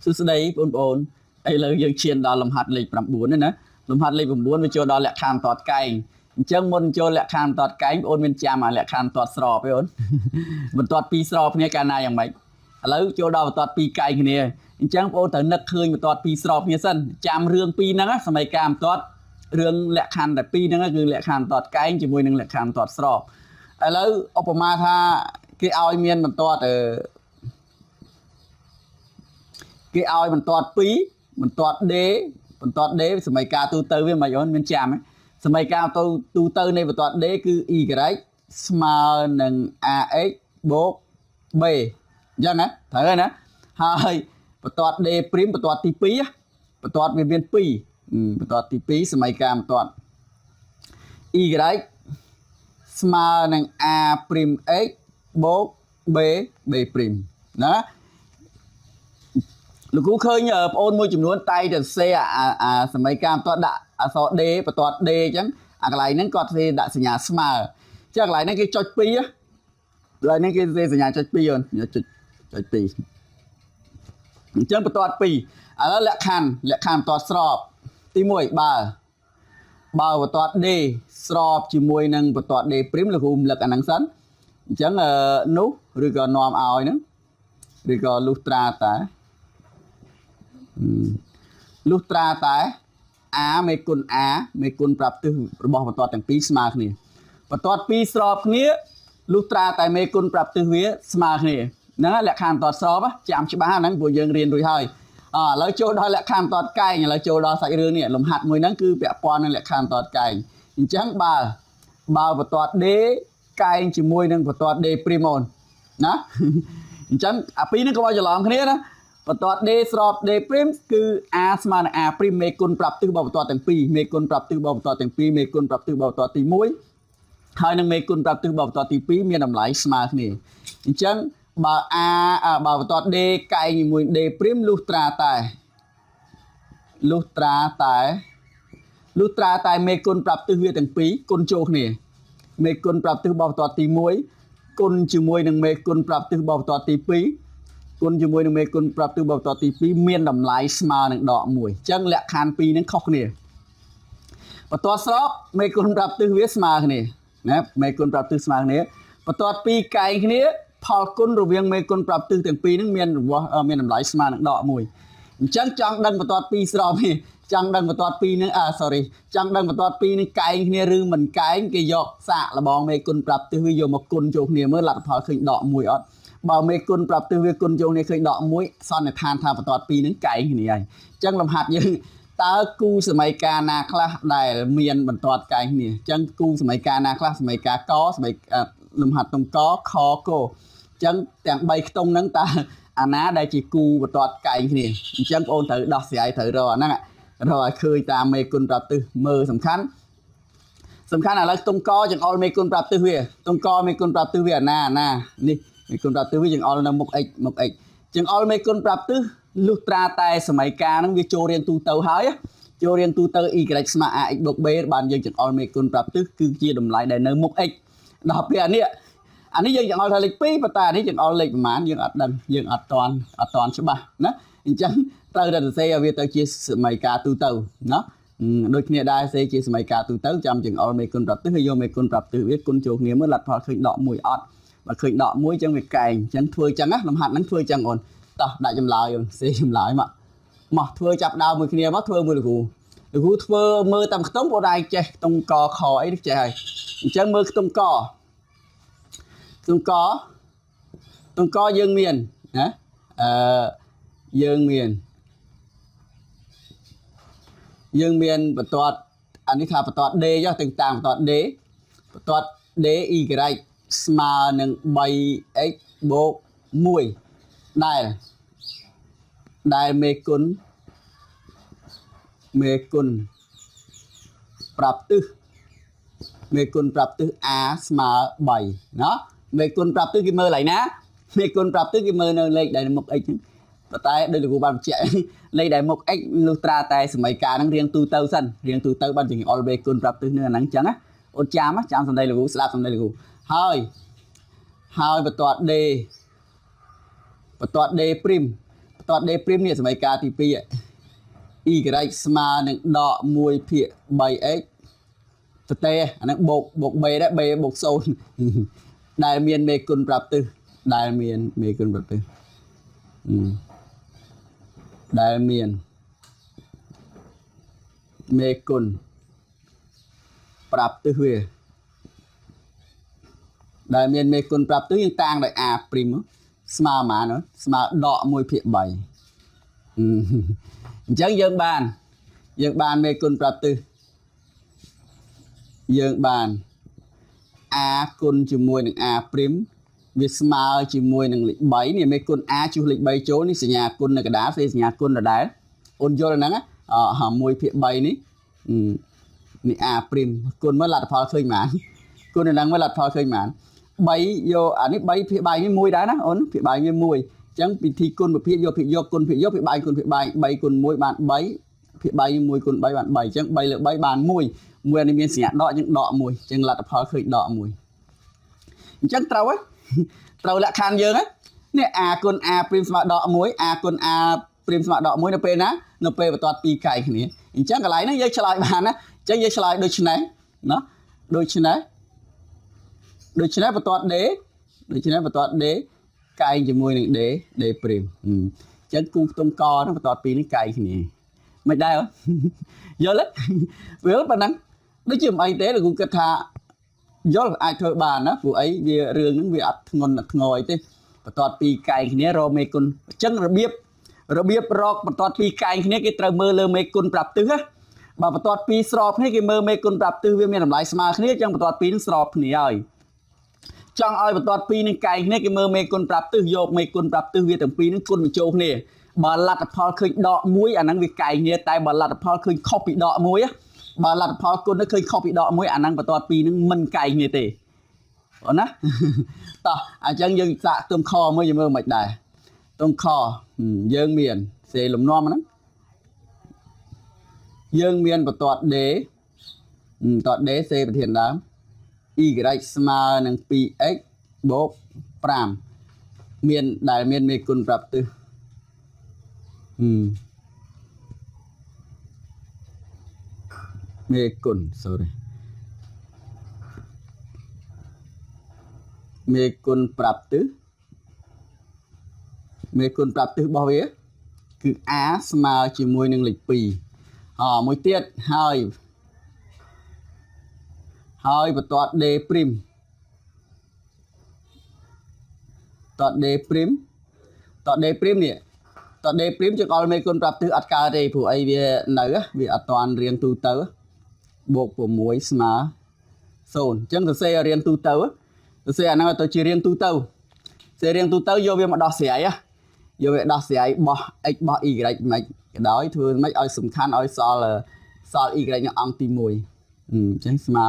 Sư đây bốn bốn ấy là dương chiên đó làm hạt lịch 9 đấy nè làm hạt lịch 9 với cho đó lẹ khăn tọt cay chân môn cho lẹ khăn tọt cay ôn bên cha mà lẹ khăn tọt sọp với ôn mình tọt pi sọp nghe cả nàyอย่างmấy lấy cho đó tọt pi cay kia chân ôn tới nực khơi mà tọt pi sọp nghe sân chạm rương pi năng áสมัย cam tọt rương lẹ khănแต่pi năng áคือlẹ khăn tọt cay chỉ môi năng lẹ khăn tọt sọp lấy opama tha cái ao miên mình tọt cái ao mình tọt pi mình tọt đế สมัย ca tu tư với mày ôn bên chạm ấy สมัย ca tu tư này mình tọt đế cứ y cái small nâng ax บวก b ยังนะthấy rồi nè hai ตอด d prim ตอด tí 2 á ตอด viên 2 ตอด tí 2 สมัย ca ตอด y small nâng a prim x บวก b b prim นะ ลูกกูเคยnhờ ôn môi chùm nuôn tay từ xeสมัย cam ตอด đã so d ตอด d จังอะไรนั้นก็ที่đãสัญญา small จากอะไรนั้นcái choi pi á lại nên cái dâyสัญญา choi pi อ่ะchoi pi จังตอด pi แล้วแหละคันตอดสอบទី1បើតอด d ស្របជាមួយនឹងតอด d prim លោកគ្រូរំលឹកអាហ្នឹងសិនអញ្ចឹងនោះឬក៏នាំឲ្យហ្នឹងឬក៏លុះត្រាតែa មេគុណ a មេគុណប្រាប់ទិសរបស់បន្ទាត់ទាំងពីរស្មើគ្នាបន្ទាត់ពីរស្របគ្នាលុះត្រាតែមេគុណប្រាប់ទិសវាស្មើគ្នាហ្នឹងលក្ខខណ្ឌបន្ទាត់ស្របចាំច្បាស់ហ្នឹងព្រោះយើងរៀនរួចហើយឥឡូវចូលដល់លក្ខខណ្ឌបន្ទាត់កែងឥឡូវចូលដល់សាច់រឿងនេះលំហាត់មួយហ្នឹងគឺពាក់ព័ន្ធនឹងលក្ខខណ្ឌបន្ទាត់កែងអញ្ចឹងបើបន្ទាត់ d កែងជាមួយនឹងបន្ទាត់ d prim អូនណាអញ្ចឹងអាពីរហ្នឹងក៏ច្រឡំគ្នាណាបន្ទាត់ d ស្រប d prim គឺ a ស្មើនឹង a prim មេគុណប្រាប់ទិសរបស់បន្ទាត់ទាំងពីរមេគុណប្រាប់ទិសរបស់បន្ទាត់ទាំងពីរមេគុណប្រាប់ទិសរបស់បន្ទាត់ទី1ហើយនឹងមេគុណប្រាប់ទិសរបស់បន្ទាត់ទី2មានតម្លៃស្មើគ្នាអញ្ចឹងបើបន្ទាត់ d កែងជាមួយ d prim លុះត្រាតែមេគុណប្រាប់ទិសវាទាំងពីរគុណចូលគ្នាមេគុណប្រាប់ទិសរបស់បន្ទាត់ទី1គុណជាមួយនឹងមេគុណប្រាប់ទិសរបស់បន្ទាត់ទី2គុណជាមួយនឹងមេគុណប្រាប់ទិសរបស់បន្ទាត់ទី2មានតម្លៃស្មើនឹងដក1អញ្ចឹងលក្ខខណ្ឌពីរហ្នឹងខុសគ្នាបន្ទាត់ស្របមេគុណប្រាប់ទិសវាស្មើគ្នាណាមេគុណប្រាប់ទិសស្មើគ្នាបន្ទាត់ពីរកែងគ្នាផលគុណរវាងមេគុណប្រាប់ទិសទាំងពីរហ្នឹងមានតម្លៃស្មើនឹងដក1អញ្ចឹងចង់ដឹងបន្ទាត់ពីរស្របនេះចង់ដឹងបន្ទាត់ពីរហ្នឹងចង់ដឹងបន្ទាត់ពីរនេះកែងគ្នាឬមិនកែងគេយកសាកលបងមេគុណប្រាប់ទិសវាយកមកគុណចូលគ្នាមើលលទ្ធផលឃើញដក1អត់បើមេគុណប្រាប់ទិសវាគុណចូលគ្នាឃើញដក1សន្និដ្ឋានថាបន្ទាត់ពីរហ្នឹងកែងគ្នាហើយអញ្ចឹងលំហាត់យើងតើគូសមីការណាខ្លះដែលមានបន្ទាត់កែងគ្នាអញ្ចឹងគូសមីការណាខ្លះសមីការកសមីលំហាត់តុងកខកអញ្ចឹងទាំង3ខ្ទង់ហ្នឹងតើអាណាដែលជាគូបន្ទាត់កែងគ្នាអញ្ចឹងបងអូនត្រូវដោះស្រាយត្រូវរកអាហ្នឹងរកឲ្យឃើញតាមមេគុណប្រាប់ទិសមើលសំខាន់ឥឡូវតុងកចង្អុលមេគុណប្រាប់ទិសវាតុងកមេគុណប្រាប់ទិសវាណានេះមេគុណប្រាប់ទិសវាចង្អុលនៅមុខ x ចង្អុលមេគុណប្រាប់ទិសលុះត្រាតែសមីការហ្នឹងវាចូលរៀងទូទៅហើយចូលរៀងទូទៅ y ស្មើ ax បូក b បានយើងចង្អុលមេគុណប្រាប់ទិសគឺជាតម្លៃដែលនៅមុខ x ដល់ពេលអានេះយើងចង្អុលថាលេខ2ប៉ុន្តែអានេះចង្អុលលេខប្រមាណយើងអត់ដឹងយើងអត់តាន់ច្បាស់ណាអញ្ចឹងត្រូវតែសរសេរឲ្យវាទៅជាសមីការទូទៅណាដូចគ្នាដែរសេជាសមីការទូទៅចាំចង្អុលមេគុណប្រាប់ទិសហើយយកមេគុណប្រាប់ទិសវាគុណចូលគ្នាមើលលទ្ធផលឃើញដក1អត់បើឃើញដក1អញ្ចឹងវាកែងអញ្ចឹងធ្វើអញ្ចឹងណាលំហាត់ហ្នឹងធ្វើអញ្ចឹងអូនតោះដាក់ចម្លើយយើងសេចម្លើយមកធ្វើចាប់ដើមមួយគ្នាមកធ្វើមួយលោកគ្រូធ្វើមើលតាមខ្ទង់បងឯងចេះខ្ទង់កខអីចេះហើយអញ្ចឹងមើលខ្ទង់កយើងមានណាយើងមានបន្ទាត់អានេះថាបន្ទាត់ d ចុះទាំងតាមបន្ទាត់ d y ស្មើនឹង 3x បូក 1ដែលមេគុណប្រាប់ទិសa ស្មើ3ណាមេគុណប្រាប់ទិសគេមើលឡើយណាមេគុណប្រាប់ទិសគេមើលនៅលេខដែលមុខ x ហ្នឹងប៉ុន្តែដោយលោកគ្រូបានបញ្ជាក់លេខដែលមុខ x លុះត្រាតែសមីការហ្នឹងរៀងទូទៅសិនរៀងទូទៅបានជាអល់មេគុណប្រាប់ទិសនឹងអាហ្នឹងអញ្ចឹងណាអូនចាំសំដីលោកគ្រូស្ដាប់សំដីលោកគ្រូហើយបន្ទាត់ d prim តត D ព្រីមនេះសមីការទី2 y ស្មើនឹងដក1ភាគ 3x ទៅទេអាហ្នឹងបូក b ដែរ b បូក0ដែលមានមេគុណប្រាប់ទិសដែលមានមេគុណប្រាប់ទិសដែលមានមេគុណប្រាប់ទិសវាដែលមានមេគុណប្រាប់ទិសយើងតាំងដោយ a ព្រីមស្មើប៉ុន្មានស្មើដក1ភាគ 3 អញ្ចឹងយើងបានមេគុណប្រាប់ទិសយើងបាន a គុណជាមួយនឹង a ព្រីមវាស្មើជាមួយនឹងលេខ3នេះមេគុណ a ជួសលេខ3ចូលនេះសញ្ញាគុណនៅកណ្ដាលផ្សេងសញ្ញាគុណដដែលអូនយល់ហ្នឹង1ភាគ3នេះនេះ a ព្រីមគុណមើលលទ្ធផលឃើញប៉ុន្មានគុណហ្នឹងមើលលទ្ធផលឃើញប៉ុន្មាន3យកអានេះ3ភាគ3នេះ1ដែរណាអូនភាគ3វា1អញ្ចឹងពិធីគុណប្រភេទយកភាគយកគុណភាគយកភាគ3គុណភាគ3 3គុណ1បាន3ភាគ3 1គុណ3បាន3អញ្ចឹង3លើ3បាន1អានេះមានសញ្ញាដកអញ្ចឹងដក1អញ្ចឹងលទ្ធផលឃើញដក1អញ្ចឹងត្រូវហើយត្រូវលក្ខខណ្ឌយើងហ្នឹងនេះ a គុណ a ព្រីមស្មើដក1 a គុណ a ព្រីមស្មើដក1នៅពេលណានៅពេលបន្ទាត់2កែកគ្នាអញ្ចឹងកន្លែងហ្នឹងយើងឆ្លើយបានណាអញ្ចឹងយើងឆ្លើយដូចនេះណាដូចនេះបន្ទាត់ d កែងជាមួយនឹង d ព្រីមអញ្ចឹងគូខ្ទង់កហ្នឹងបន្ទាត់2នេះកែងគ្នាមិនដែរយល់ទេវាប៉ុណ្ណឹងដូចជាមិនអីទេលោកគ្រូគិតថាយល់អាចធ្វើបានណាព្រោះអីវារឿងហ្នឹងវាអត់ធ្ងន់ធ្ងរអីទេបន្ទាត់2កែងគ្នារកមេគុណអញ្ចឹងរបៀបរកបន្ទាត់2កែងគ្នាគេត្រូវមើលលើមេគុណប្រាប់ទិសណាបើបន្ទាត់2ស្របគ្នាគេមើលមេគុណប្រាប់ទិសវាមានតម្លៃស្មើគ្នាអញ្ចឹងបន្ទាត់2នឹងស្របគ្នាហើយចង់ឲ្យបន្ទាត់2នឹងកែងគ្នាគេមើលមេគុណប្រាប់ទិសយកមេគុណប្រាប់ទិសវាទាំងពីរនឹងគុណបញ្ចូលគ្នាបើលទ្ធផលឃើញដក1អាហ្នឹងវាកែងគ្នាតែបើលទ្ធផលឃើញខុសពីដក1បើលទ្ធផលគុណនឹងឃើញខុសពីដក1អាហ្នឹងបន្ទាត់2នឹងមិនកែងគ្នាទេអូនណាតោះអញ្ចឹងយើងសាកទុំខមើលយើងមើលមិនដែរទុំខយើងមានសេលំនាំហ្នឹងយើងមានបន្ទាត់ d សេប្រធានដើម y ស្មើនឹង 2x បូក5មានដែលមានមេគុណប្រាប់ទិសមេគុណ sorry មេគុណប្រាប់ទិសរបស់វាគឺ a ស្មើជាមួយនឹងលេខ2មួយទៀតហើយបន្ទាត់ d ព្រីមតត d ព្រីមនេះតត d ព្រីមចង្អុលមេគុណប្រាប់ទិសអត់កើតទេព្រោះអីវានៅវាអត់តាន់រៀងទូទៅបូក6ស្មើ0អញ្ចឹងសរសេររៀងទូទៅសរសេរអាហ្នឹងទៅជារៀងទូទៅយកវាមកដោះស្រាយយកវាដោះស្រាយបោះ x បោះ y មិនក៏ដោយធ្វើមិនឲ្យសំខាន់ឲ្យសល់ y នៅអង្គទី1អញ្ចឹងស្មើ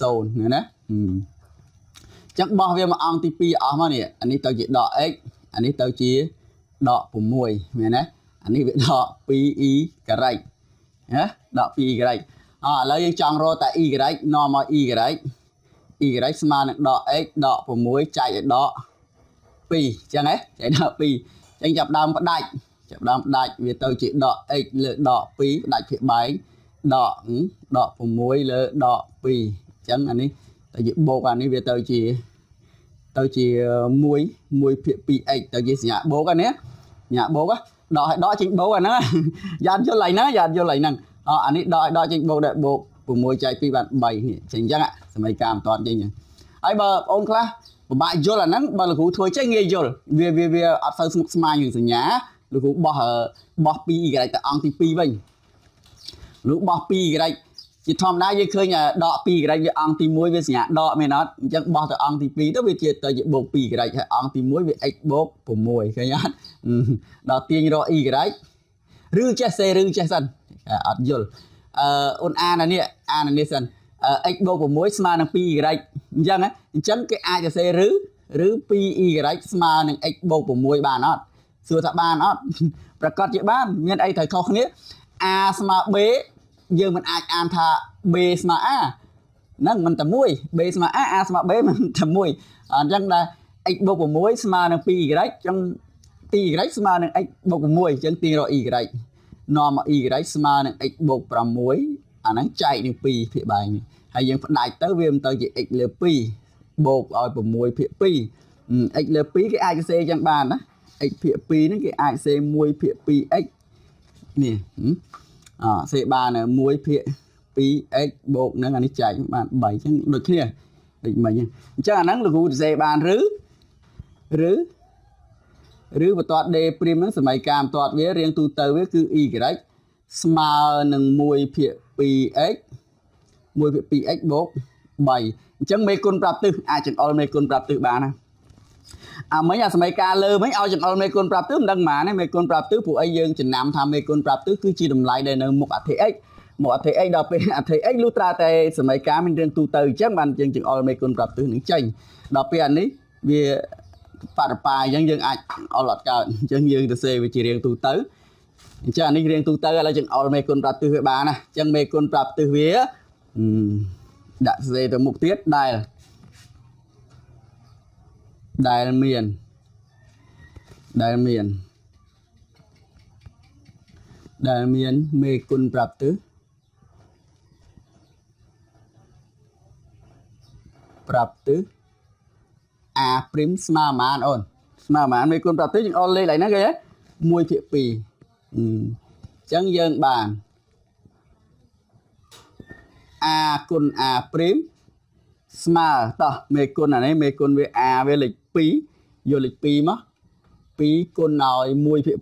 0ណាអញ្ចឹងបោះវាមកអង្គទី2អស់មកនេះអានេះទៅជាដក x អានេះទៅជាដក6មែនទេអានេះវាដក 2y ណាដក 2y ឥឡូវយើងចង់រកតែ y នាំមក y ស្មើនឹងដក x ដក6ចែកឲ្យដក2អញ្ចឹងហ៎ចែកដក2អញ្ចឹងចាប់ដើមផ្ដាច់វាទៅជាដក x លើដក2ផ្ដាច់ភាគបែងដក6លើដក2អញ្ចឹងអានេះទៅជាបូកអានេះវាទៅជា1ភាគ 2x ទៅជាសញ្ញាបូកនេះសញ្ញាបូកដកឲ្យដកចេញបូកអាហ្នឹងយ៉ាត់យល់ឡើងហ្នឹងអានេះដកឲ្យដកចេញបូកដែរបូក6ចែក2បាន3នេះអញ្ចឹងសមីការបន្ទាត់អញ្ចឹងហើយបើបងខ្លះពិបាកយល់អាហ្នឹងបើលោកគ្រូធ្វើចេះងាយយល់វាអត់សូវស្មុគស្មាញនឹងសញ្ញាលោកគ្រូបោះ 2y ទៅអង្គទី2វិញលោកបោះ 2y ជាធម្មតាយើងឃើញដក 2y វាអង្គទី1វាសញ្ញាដកមែនអត់អញ្ចឹងបោះទៅអង្គទី2ទៅវាជាទៅជាបូក 2y ហើយអង្គទី1វា x បូក6ឃើញអត់ដល់ទាញរក y ឬចេះសេឬចេះសិនអត់យល់អូនអាននេះសិន x បូក6ស្មើនឹង 2y អញ្ចឹងគេអាចសរសេរឬ 2y ស្មើនឹង x បូក6បានអត់សួរថាបានអត់ប្រកាសជាបានមានអីត្រូវខុសគ្នា a ស្មើ b យើងមិនអាចអានថា b ស្មើ a ហ្នឹងមិនតែមួយ b ស្មើ a ស្មើ b មិនតែមួយអញ្ចឹងដែរ x បូក6ស្មើនឹង 2y អញ្ចឹង y ស្មើនឹង x បូក 6 អញ្ចឹងទាញរក y នាំមក y ស្មើនឹង x បូក 6 អាហ្នឹងចែកនឹង2ភាគបែងនេះហើយយើងផ្ដាច់ទៅវាមិនទៅជា x លើ 2 បូកឲ្យ 6 ភាគ 2 x លើ 2 គេអាចសរសេរចឹងបានណា x ភាគ 2 ហ្នឹងគេអាចសរសេរ 1 ភាគ 2x នេះសេបាន1ភាគ 2x បូកនឹងអានេះចែកបាន3អញ្ចឹងដូចគ្នាដូចមិញអញ្ចឹងអាហ្នឹងលោកគ្រូសរសេរបានឬបន្ទាត់ d' ហ្នឹងសមីការបន្ទាត់វារៀងទូទៅវាគឺ y ស្មើនឹង1ភាគ 2x 1ភាគ 2x បូក 3អញ្ចឹងមេគុណប្រាប់ទិសអាចចង្អុលមេគុណប្រាប់ទិសបានណាអាមិញអាសមីការលើមិញឲ្យចង្អុលមេគុណប្រាប់ទិសមិនដឹងប៉ុន្មានទេមេគុណប្រាប់ទិសព្រោះអីយើងចំណាំថាមេគុណប្រាប់ទិសគឺជាតម្លៃដែលនៅមុខអធិ x មកអធិ x ដល់ពេលអធិ x លុះត្រាតែសមីការមានរៀងទូទៅអញ្ចឹងបានយើងចង្អុលមេគុណប្រាប់ទិសនឹងចេញដល់ពេលអានេះវាបរិបាអញ្ចឹងយើងអាចអល់អត់កើតអញ្ចឹងយើងទៅសេវាជារៀងទូទៅអញ្ចឹងអានេះរៀងទូទៅឥឡូវចង្អុលមេគុណប្រាប់ទិសវាបានណាអញ្ចឹងមេគុណប្រាប់ទិសវាដាក់សេទៅមុខទៀតដែលមានមេគុណប្រាប់ទិសa' ស្មើប៉ុន្មានអូនស្មើប៉ុន្មានមេគុណប្រាប់ទិសយើងអល់លេខឡើងហ្នឹងគេ1ភាគ 2អញ្ចឹងយើងបាន a គុណ a' ស្មើតោះមេគុណអានេះមេគុណវា a វាលេខ2យកលេខ2មក2គុណឲ្យ1ភាគ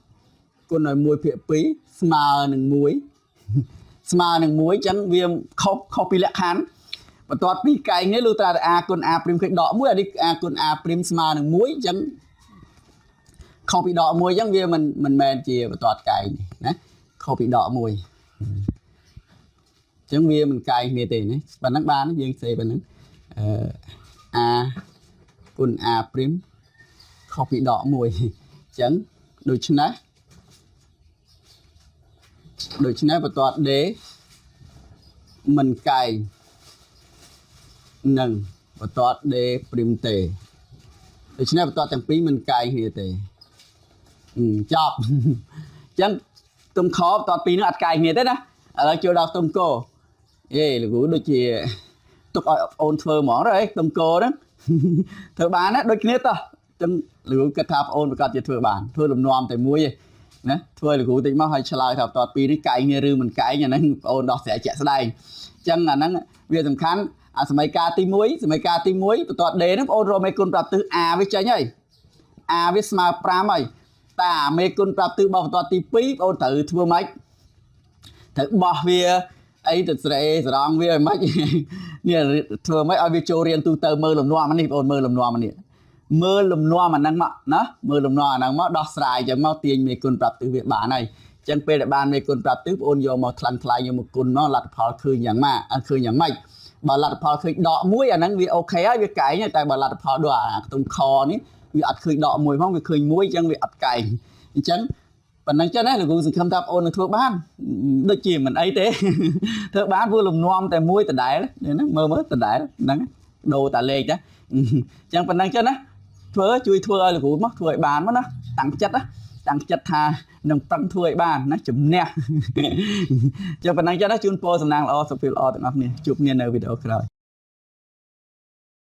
2គុណឲ្យ1ភាគ 2ស្មើនឹង1ស្មើនឹង1អញ្ចឹងវាខុសពីលក្ខខណ្ឌបន្ទាត់ពីកែងនេះលុះត្រាតែ a គុណ a' ឃើញដក1អានេះ a គុណ a' ស្មើនឹង1អញ្ចឹងខុសពីដក1អញ្ចឹងវាមិនមែនជាបន្ទាត់កែងនេះណាខុសពីដក1អញ្ចឹងវាមិនកែងគ្នាទេណាប៉ុណ្ណឹងបានយើងសេប៉ុណ្ណឹងa គុណ a' ខុសពីដក1អញ្ចឹងដូច្នេះបន្ទាត់ d មិនកែងនឹងបន្ទាត់ d' ទេដូច្នេះបន្ទាត់ទាំងពីរមិនកែងគ្នាទេចប់អញ្ចឹងទុំខបន្ទាត់ពីរនោះអត់កែងគ្នាទេណាឥឡូវចូលដល់ទុំកលោកគ្រូដូចជាទុកឲ្យអូនធ្វើហ្មងទៅទុំកហ្នឹងធ្វើបានណាដូចគ្នាតោះចឹងលោកគ្រូគិតថាបងអូនប្រកាសជាធ្វើបានធ្វើលំនាំតែមួយឯណាធ្វើលោកគ្រូតិចមកឲ្យឆ្លើយថាបន្ទាត់ពីរនេះកែងគ្នាឬមិនកែងអាហ្នឹងបងអូនដោះស្រាយជាក់ស្ដែងអញ្ចឹងអាហ្នឹងវាសំខាន់អាសមីការទី1បន្ទាត់ d ហ្នឹងបងអូនរកមេគុណប្រាប់ទិស a វាចេញហើយ a វាស្មើ5ហើយតែមេគុណប្រាប់ទិសរបស់បន្ទាត់ទី2បងអូនត្រូវធ្វើម៉េចត្រូវបោះវាអីទៅស្រេសរងវាឲ្យម៉េចនេះធ្វើម៉េចឲ្យវាចូលរៀនទូទៅមើលលំនាំនេះបងអូនមើលលំនាំនេះមើលលំនាំអាហ្នឹងមកណាមើលលំនាំអាហ្នឹងមកដោះស្រាយចឹងមកទាញមេគុណប្រាប់ទិសវាបានហើយអញ្ចឹងពេលដែលបានមេគុណប្រាប់ទិសបងអូនយកមកថ្លៃយកមកគុណមកលទ្ធផលឃើញយ៉ាងម៉េចឃើញយ៉ាងម៉េចបើលទ្ធផលឃើញដក1អាហ្នឹងវាអូខេហើយវាកែងតែបើលទ្ធផលដូចអាខ្ទង់ខនេះវាអត់ឃើញដក1ផងវាឃើញ1អញ្ចឹងវាអត់កែងអញ្ចឹងប៉ុណ្ណឹងចឹងណាលោកគ្រូសង្ឃឹមថាបងអូននឹងធ្វើបានដូចជាមិនអីទេធ្វើបានព្រោះលំនាំតែមួយដដែលហ្នឹងមើលដដែលហ្នឹងដូរតាលេខណាអញ្ចឹងប៉ុណ្ណឹងចឹងណាជួយធ្វើឲ្យលោកគ្រូមកធ្វើឲ្យបានមកណាតាំងចិត្តថានឹងប្រឹងធ្វើឲ្យបានណាជំនះចឹងប៉ុណ្ណឹងចឹងណាជូនពរសំណាងល្អសុខភាពល្អទាំងអស់គ្នាជួបគ្នានៅវីដេអូក្រោយ